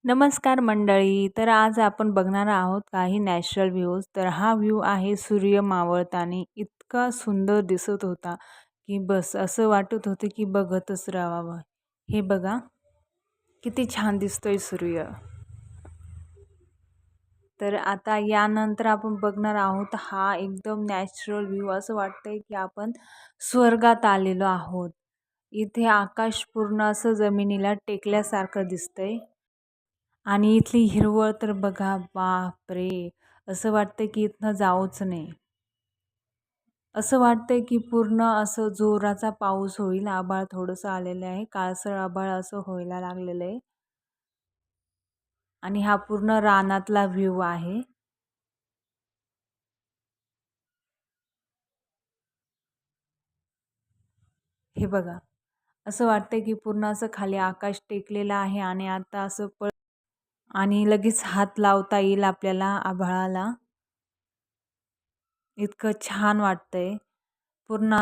नमस्कार मंडळी. तर आज आपण बघणार आहोत काही नॅचरल व्ह्यूज. तर हा व्ह्यू आहे सूर्य मावळताना. इतका सुंदर दिसत होता की बस असं वाटत होतं की बघतच राहावं. हे बघा किती छान दिसतोय सूर्य. तर आता यानंतर आपण बघणार आहोत हा एकदम नॅचरल व्ह्यू. असं वाटतंय की आपण स्वर्गात आलेलो आहोत. इथे आकाश पूर्ण असं जमिनीला टेकल्यासारखं दिसतंय. आणि इथली हिरवळ तर बघा, बापरे! असं वाटतं की इथनं जाऊच नाही. असं वाटतंय की पूर्ण असं जोराचा पाऊस होईल. आभाळ थोडंसं आलेलं आहे. काळसर आभाळ असं व्हायला लागलेलं आहे. आणि हा पूर्ण रानातला व्ह्यू आहे. हे बघा. असं वाटतंय की पूर्ण असं खाली आकाश टेकलेलं आहे आणि आता असं आणि लगेच हात लावता येईल आपल्याला आभाळाला. इतकं छान वाटतंय. पूर्ण